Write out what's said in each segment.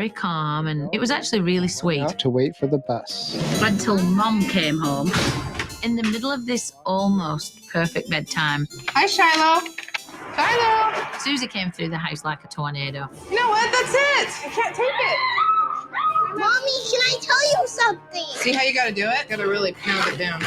very calm, and it was actually really sweet. To wait for the bus. Until Mom came home in the middle of this almost perfect bedtime. Hi, Shiloh. Shiloh. Susie came through the house like a tornado. You know what? That's it. I can't take it. Mommy, can I tell you something? See how you got to do it? Got to really pound it down.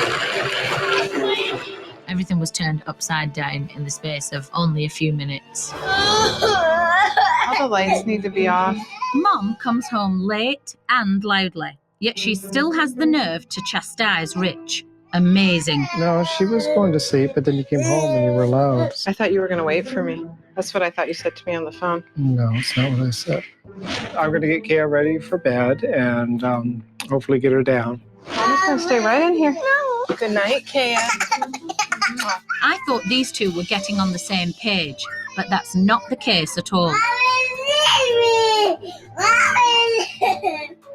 Everything was turned upside down in the space of only a few minutes. All the lights need to be off. Mom comes home late and loudly, yet she still has the nerve to chastise Rich. Amazing. No, she was going to sleep, but then you came home and you were loud. I thought you were going to wait for me. That's what I thought you said to me on the phone. No, it's not what I said. I'm going to get Kaya ready for bed and hopefully get her down. I'm just going to stay right in here. No. Good night, Kaya. I thought these two were getting on the same page, but that's not the case at all.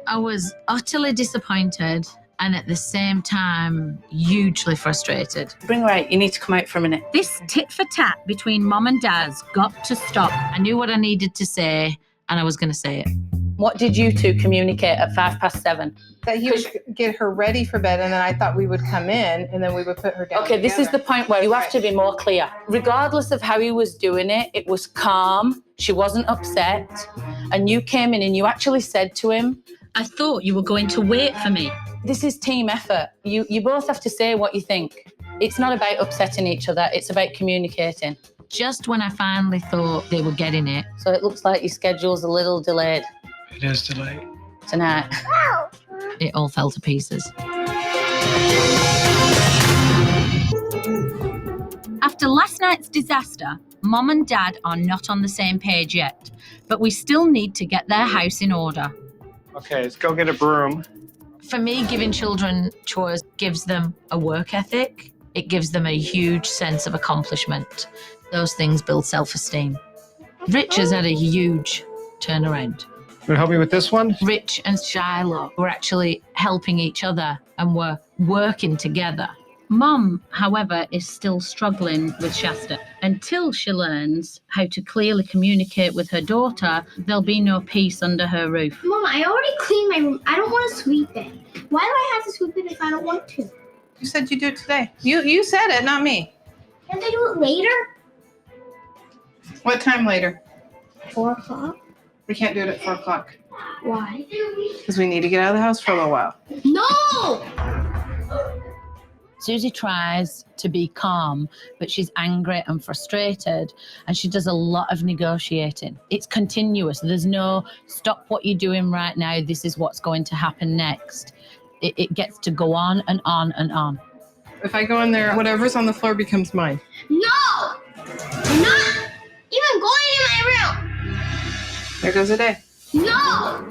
I was utterly disappointed and at the same time hugely frustrated. Bring her out. You need to come out for a minute. This tit for tat between Mom and Dad's got to stop. I knew what I needed to say and I was going to say it. What did you two communicate at 7:05? That he would get her ready for bed, and then I thought we would come in, and then we would put her down. Okay, this is the point where you have to be more clear. Regardless of how he was doing it, it was calm. She wasn't upset. And you came in and you actually said to him, I thought you were going to wait for me. this is team effort. You both have to say what you think. It's not about upsetting each other. It's about communicating. Just when I finally thought they were getting it. So it looks like your schedule's a little delayed. It is delayed. Tonight. It all fell to pieces. After last night's disaster, Mom and Dad are not on the same page yet, but we still need to get their house in order. Okay, let's go get a broom. For me, giving children chores gives them a work ethic. It gives them a huge sense of accomplishment. Those things build self-esteem. Rich has had a huge turnaround. Want to help me with this one? Rich and Shiloh were actually helping each other and were working together. Mom, however, is still struggling with Shasta. Until she learns how to clearly communicate with her daughter, there'll be no peace under her roof. Mom, I already cleaned my room. I don't want to sweep it. Why do I have to sweep it if I don't want to? You said you do it today. You said it, not me. Can't I do it later? What time later? 4 o'clock? We can't do it at 4 o'clock. Why? Because we need to get out of the house for a little while. No! Susie tries to be calm, but she's angry and frustrated, and she does a lot of negotiating. It's continuous. There's no stop what you're doing right now. This is what's going to happen next. It gets to go on and on and on. If I go in there, whatever's on the floor becomes mine. No! I'm not even going in my room. There goes a day. No!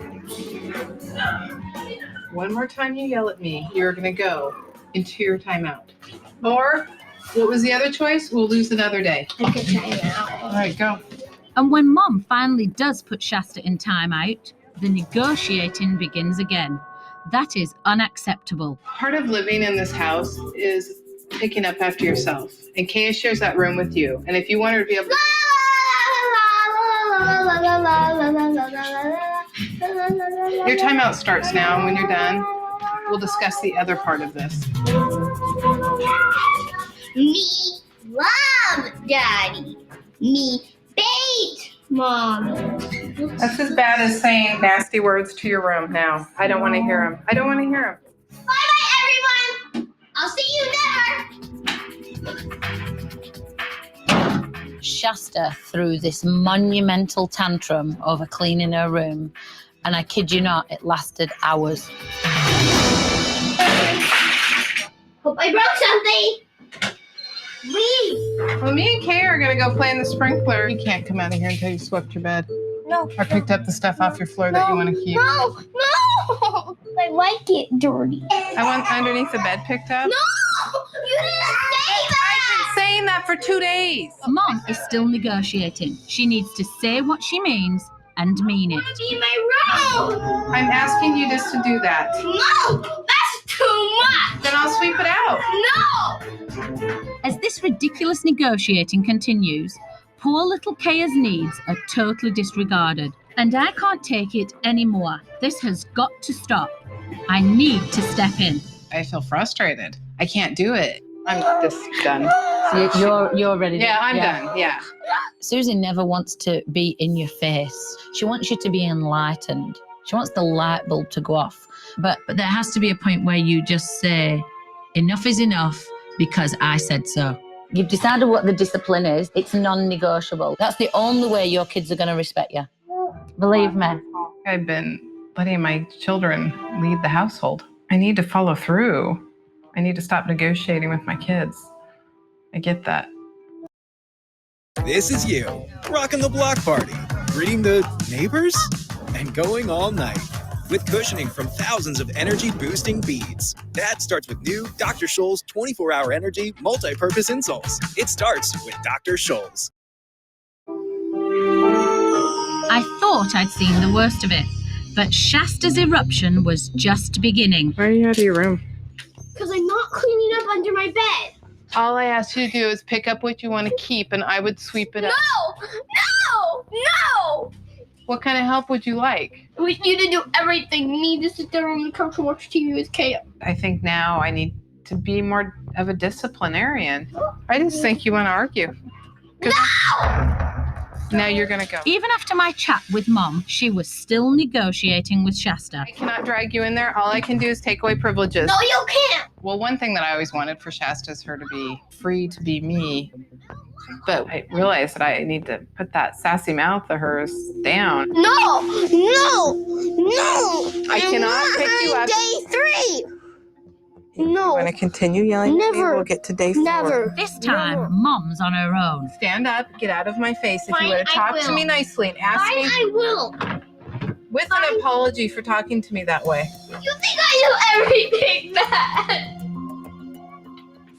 One more time you yell at me, you're going to go into your timeout. Or, what was the other choice? We'll lose another day. I could try it out. All right, go. And when Mom finally does put Shasta in timeout, the negotiating begins again. That is unacceptable. Part of living in this house is picking up after yourself. And Kaya shares that room with you. And if you want her to be able to... Your timeout starts now, and when you're done, we'll discuss the other part of this. Me love Daddy. Me hate Mom. That's as bad as saying nasty words to your room now. I don't want to hear them. I don't want to hear them. Bye-bye, everyone. I'll see you never. Shasta threw this monumental tantrum over cleaning her room, and I kid you not, it lasted hours. Hope I broke something. Leave. Well, me and Kay are going to go play in the sprinkler. You can't come out of here until you swept your bed. No. Or picked up the stuff off your floor that you want to keep. No. I like it dirty. I want underneath the bed picked up. No! You didn't say that! I've been saying that for 2 days. Mom is still negotiating. She needs to say what she means and mean it. Be in my room. I'm asking you just to do that. No! That's too much! Then I'll sweep it out. No! As this ridiculous negotiating continues, poor little Kaya's needs are totally disregarded. And I can't take it anymore. This has got to stop. I need to step in. I feel frustrated. I can't do it. I'm just done. You're ready. Yeah, I'm done. Yeah. Susie never wants to be in your face. She wants you to be enlightened. She wants the light bulb to go off. But there has to be a point where you just say, enough is enough because I said so. You've decided what the discipline is. It's non-negotiable. That's the only way your kids are going to respect you. Believe me. I've been letting my children lead the household. I need to follow through. I need to stop negotiating with my kids. I get that. This is you, rocking the block party, greeting the neighbors, and going all night. With cushioning from thousands of energy-boosting beads. That starts with new Dr. Scholl's 24-hour energy multi-purpose insoles. It starts with Dr. Scholl's. I thought I'd seen the worst of it, but Shasta's eruption was just beginning. Why are you out of your room? Because I'm not cleaning up under my bed. All I asked you to do is pick up what you want to keep, and I would sweep it up. No! What kind of help would you like? I want you to do everything. You need to sit there on the couch and watch TV with Kaya. I think now I need to be more of a disciplinarian. I just think you want to argue. No! Now you're going to go. Even after my chat with Mom, she was still negotiating with Shasta. I cannot drag you in there. All I can do is take away privileges. No, you can't. Well, one thing that I always wanted for Shasta is her to be free to be me. But I realized that I need to put that sassy mouth of hers down. No! I cannot pick you up. Day 3. No. Want to continue yelling at me? Never. We'll get to day 4. Never. This time, Never. Mom's on her own. Stand up, get out of my face. If Fine, you would have I talked to will. me nicely and asked Fine, me I will. with Fine. an apology for talking to me that way. You think I know everything bad?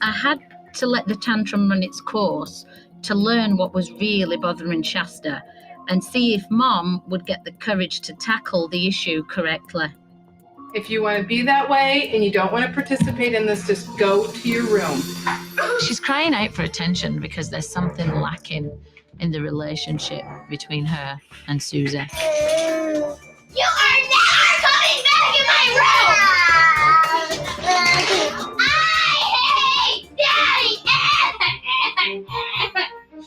I had to let the tantrum run its course to learn what was really bothering Shasta and see if Mom would get the courage to tackle the issue correctly. If you want to be that way and you don't want to participate in this, just go to your room. She's crying out for attention because there's something lacking in the relationship between her and Susie. You are never coming back in my room! I hate Daddy!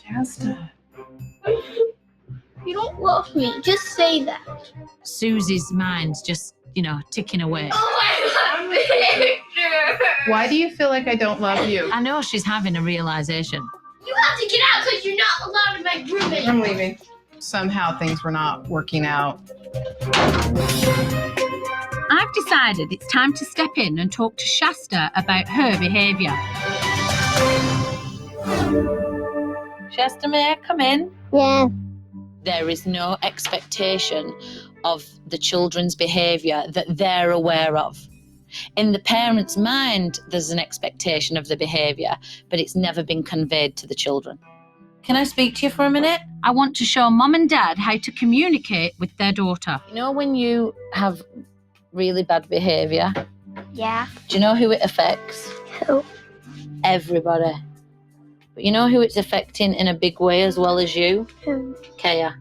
Shasta. You don't love me. Just say that. Susie's mind's just, ticking away. Oh my picture! Why do you feel like I don't love you? I know she's having a realization. You have to get out because you're not allowed in my room anymore. I'm leaving. Somehow things were not working out. I've decided it's time to step in and talk to Shasta about her behaviour. Shasta, may I come in? Yeah. There is no expectation of the children's behaviour that they're aware of. In the parent's mind, there's an expectation of the behaviour, but it's never been conveyed to the children. Can I speak to you for a minute? I want to show Mum and Dad how to communicate with their daughter. You know when you have really bad behaviour, Yeah. do you know who it affects? Who? Everybody. But you know who it's affecting in a big way as well as you? Who? Kaya.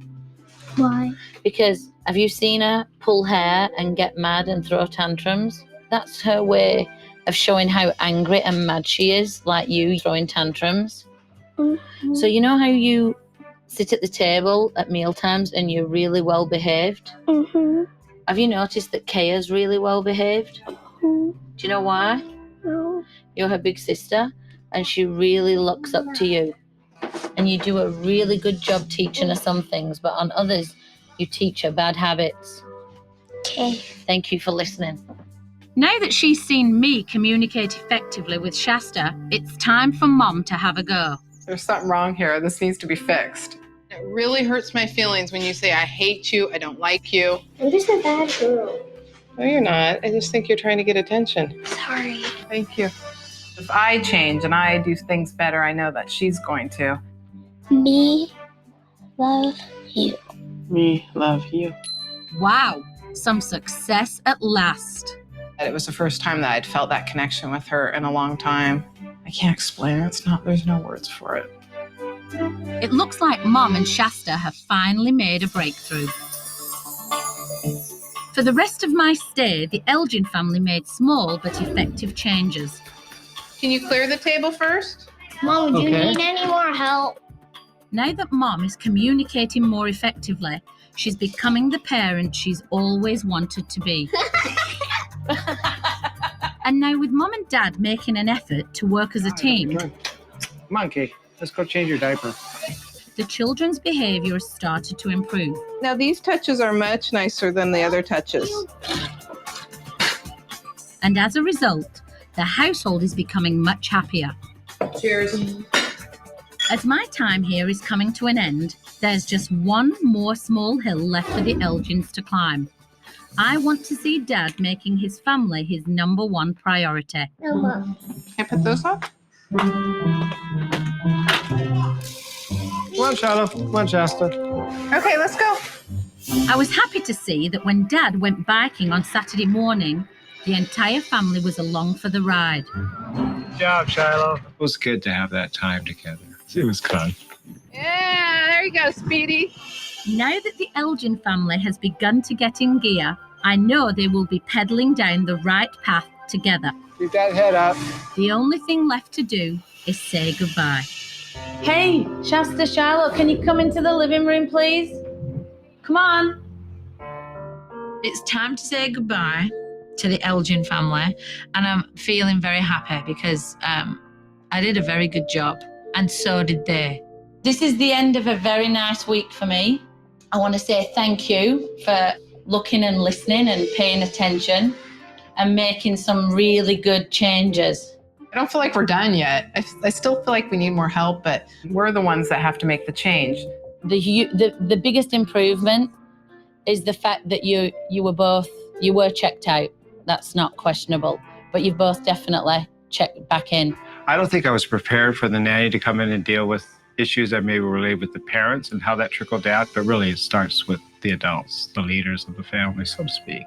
Why? Because have you seen her pull hair and get mad and throw tantrums? That's her way of showing how angry and mad she is, like you throwing tantrums. Mm-hmm. So you know how you sit at the table at mealtimes and you're really well behaved? Mm-hmm. Have you noticed that Kaya's really well behaved? Mm-hmm. Do you know why? No. You're her big sister and she really looks up to you. And you do a really good job teaching her some things, but on others, you teach her bad habits. Okay. Thank you for listening. Now that she's seen me communicate effectively with Shasta, it's time for Mum to have a go. There's something wrong here. This needs to be fixed. It really hurts my feelings when you say, I hate you, I don't like you. I'm just a bad girl. No, you're not. I just think you're trying to get attention. Sorry. Thank you. If I change and I do things better, I know that she's going to. Me love you. Me love you. Wow, some success at last. It was the first time that I'd felt that connection with her in a long time. I can't explain it. There's no words for it. It looks like Mum and Shasta have finally made a breakthrough. For the rest of my stay, the Elgin family made small but effective changes. Can you clear the table first? Mom, would you Okay. need any more help? Now that Mom is communicating more effectively, she's becoming the parent she's always wanted to be. And now with Mom and Dad making an effort to work as a team, Come on, Kate. Let's go change your diaper. the children's behaviour has started to improve. Now these touches are much nicer than the other touches. And as a result, the household is becoming much happier. Cheers. As my time here is coming to an end, there's just one more small hill left for the Elgins to climb. I want to see Dad making his family his #1 priority. Can I put those up? Come on, Shiloh. Come on, Shasta. Okay, let's go. I was happy to see that when Dad went biking on Saturday morning, the entire family was along for the ride. Good job, Shiloh. It was good to have that time together. It was fun. Yeah, there you go, Speedy. Now that the Elgin family has begun to get in gear, I know they will be pedaling down the right path together. Keep that head up. The only thing left to do is say goodbye. Hey, Shasta, Charlotte, can you come into the living room, please? Come on. It's time to say goodbye to the Elgin family, and I'm feeling very happy because I did a very good job, and so did they. This is the end of a very nice week for me. I want to say thank you for looking and listening and paying attention and making some really good changes. I don't feel like we're done yet. I still feel like we need more help, but we're the ones that have to make the change. The biggest improvement is the fact that you were checked out. That's not questionable, but you've both definitely checked back in. I don't think I was prepared for the nanny to come in and deal with issues that maybe relate with the parents and how that trickled out, but really it starts with the adults, the leaders of the family, so to speak.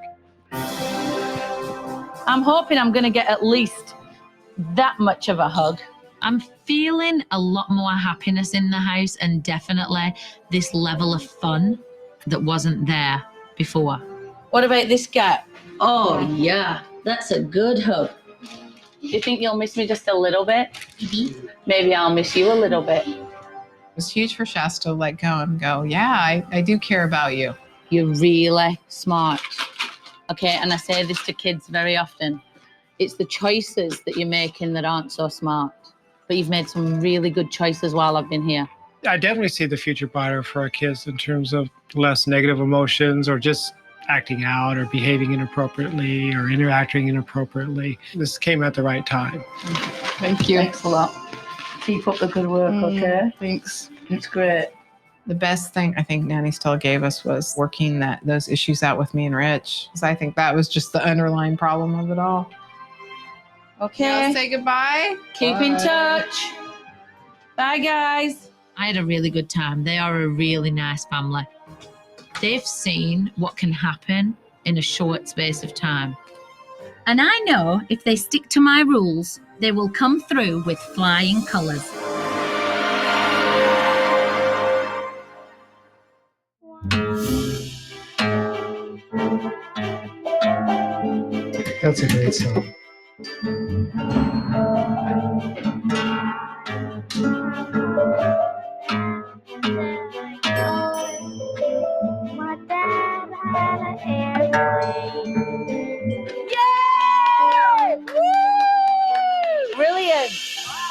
I'm hoping I'm going to get at least that much of a hug. I'm feeling a lot more happiness in the house and definitely this level of fun that wasn't there before. What about this guy? Oh, yeah, that's a good hug. Do you think you'll miss me just a little bit? Maybe I'll miss you a little bit. It was huge for Shasta to let go and go, yeah, I do care about you. You're really smart. Okay, and I say this to kids very often. It's the choices that you're making that aren't so smart. But you've made some really good choices while I've been here. I definitely see the future brighter for our kids in terms of less negative emotions or just acting out or behaving inappropriately or interacting inappropriately. This came at the right time. Thank you. Thanks a lot. Keep up the good work, okay? Thanks. It's great. The best thing I think Nanny still gave us was working those issues out with me and Rich. Because I think that was just the underlying problem of it all. Okay. Say goodbye. Keep in touch. Bye, guys. I had a really good time. They are a really nice family. They've seen what can happen in a short space of time. And I know if they stick to my rules, they will come through with flying colours. That's a great song. My dad had an airplane. Yay! Woo! Brilliant.